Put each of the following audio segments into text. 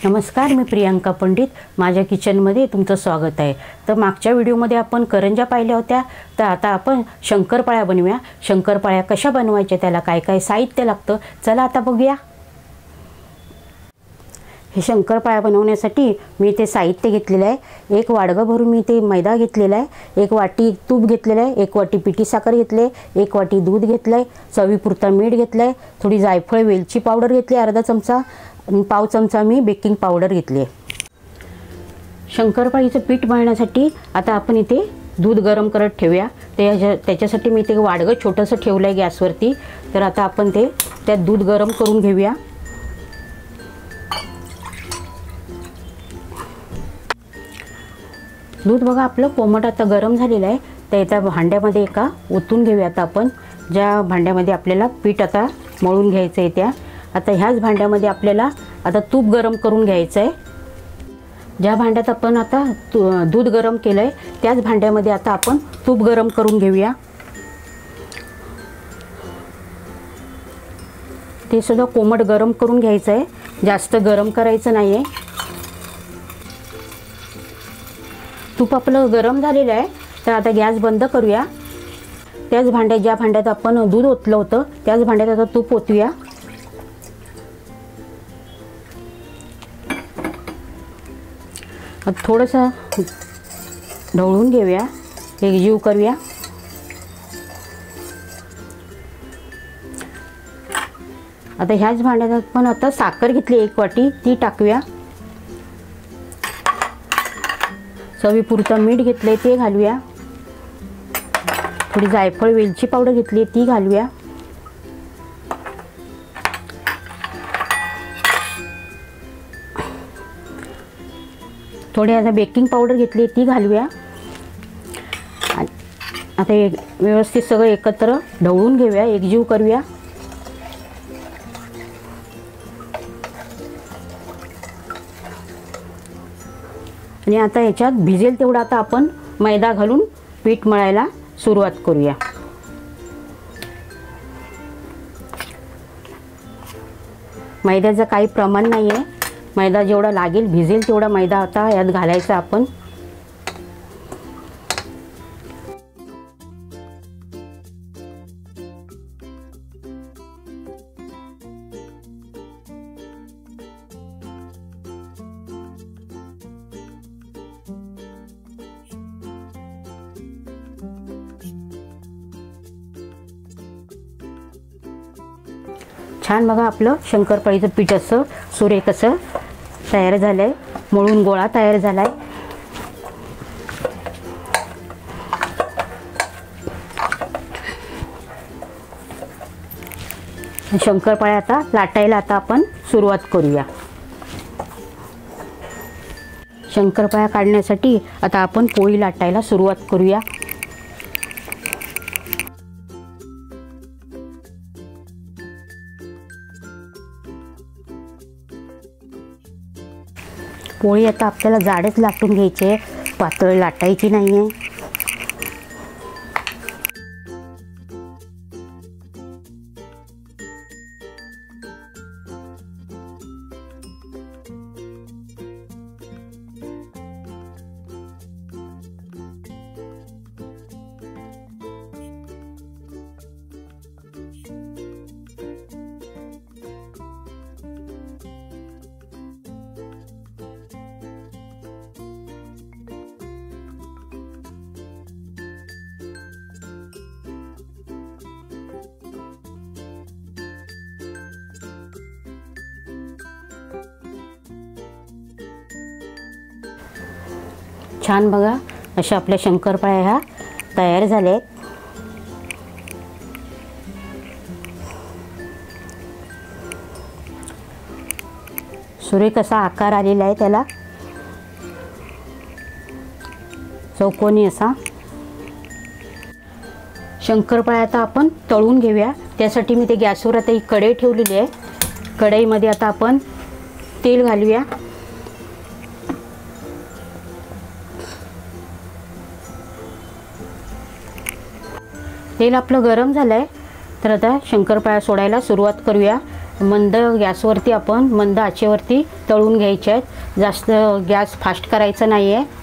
नमस्कार, मी प्रियांका पंडित. माझ्या किचनमध्ये तुमचं स्वागत आहे. तर मागच्या व्हिडिओमध्ये आपण करंज्या पाहिल्या होत्या, तर आता आपण शंकरपाळ्या बनवूया. शंकरपाळ्या कशा बनवायच्या, त्याला काय काय साहित्य लागतं, चला आता बघूया. हे शंकरपाळ्या बनवण्यासाठी मी ते साहित्य घेतलेलं आहे. एक वाडगं भरून मी ते मैदा घेतलेला आहे, एक वाटी तूप घेतलेलं आहे, एक वाटी पिठी साखर घेतले, एक वाटी दूध घेतलं आहे, चवीपुरता मीठ घेतलं आहे, थोडी जायफळ वेलची पावडर घेतली अर्धा चमचा आणि पाव चमचा मी बेकिंग पावडर घेतली आहे. शंकरपाळीचं पीठ मळण्यासाठी आता आपण इथे दूध गरम करत ठेवूया. त्याच्यासाठी मी ते वाडगं छोटंसं ठेवलं आहे गॅसवरती. तर आता आपण त्यात दूध गरम करून घेऊया. दूध बघा आपलं कोमट आता गरम झालेलं आहे. तर एका भांड्यामध्ये एका ओतून घेऊया. आता आपण ज्या भांड्यामध्ये आपल्याला पीठ आता मळून घ्यायचं आहे त्या आता ह्याच भांड्यामध्ये आपल्याला आता तूप गरम करून घ्यायचं आहे. ज्या भांड्यात आपण आता दूध गरम केलं आहे त्याच भांड्यामध्ये आता आपण तूप गरम करून घेऊया. ते सुद्धा कोमट गरम करून घ्यायचं आहे, जास्त गरम करायचं नाही आहे. तूप आपलं गरम झालेलं आहे. तर आता गॅस बंद करूया. त्याच भांड्यात ज्या भांड्यात आपण दूध ओतलं होतं त्याच भांड्यात आता तूप ओतूया. थोडंसं ढवळून घेऊया, एकजीव करूया. आता ह्याच भांड्यात आपण आता साखर घेतली एक वाटी, ती टाकूया. चवीपुरतं मीठ घेतले ते घालूया. थोडी जायफळ वेलची पावडर घेतली ती घालूया. थोडी आता बेकिंग पावडर घेतली ती घालूया. आता व्यवस्थित सगळं एकत्र ढवळून घेऊया, एकजीव करूया. आणि आता याच्यात भिजेल तेवढा आता आपण मैदा घालून पीठ मळायला सुरुवात करूया. मैद्याचं काही प्रमाण नाही आहे. मैदा जेवढा लागेल भिजेल तेवढा मैदा आता यात घालायचा आपण. छान बघा आपलं शंकरपाळीचं पीठ असं सुरेख असं तयार झालं आहे. मळून गोळा तयार झाला आहे. शंकरपाळ्या आता लाटायला आता आपण सुरुवात करूया. शंकरपाळ्या काढण्यासाठी आता आपण पोळी लाटायला सुरुवात करूया. पोळी आता आपल्याला जाडच लाटून घ्यायची आहे, पातळ लाटायची नाही आहे. छान बघा अशा आपल्या शंकरपाळ्या ह्या तयार झाल्या आहेत. सुरेख असा आकार आलेला आहे त्याला, चौकोनी असा. शंकरपाळ्या आता आपण तळून घेऊया. त्यासाठी मी ते गॅसवर आता एक कढई ठेवलेली आहे. कढईमध्ये आता आपण तेल घालूया. तेल आपलं गरम झालं आहे. तर आता शंकरपाळ्या सोडायला सुरुवात करूया. मंद गॅसवरती आपण मंद आचेवरती तळून घ्यायचे आहेत. जास्त गॅस फास्ट करायचा नाही आहे.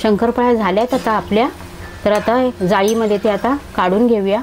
शंकरपाळ्या झाल्यात आता आपल्या. तर आता जाळीमध्ये ते आता काढून घेऊया.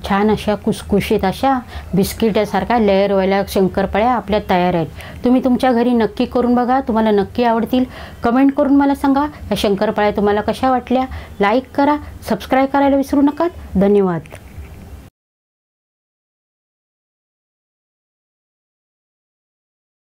छान अशा कुसकुशीत अशा बिस्किटासारख्या लेअरवाल्या शंकरपाळ्या आपल्या तयार आहेत. तुम्ही तुमच्या घरी नक्की करून बघा. तुम्हाला नक्की आवडतील. कमेंट करून मला सांगा या शंकरपाळ्या तुम्हाला कशा वाटल्या. लाईक करा, सबस्क्राईब करायला विसरू नका. धन्यवाद.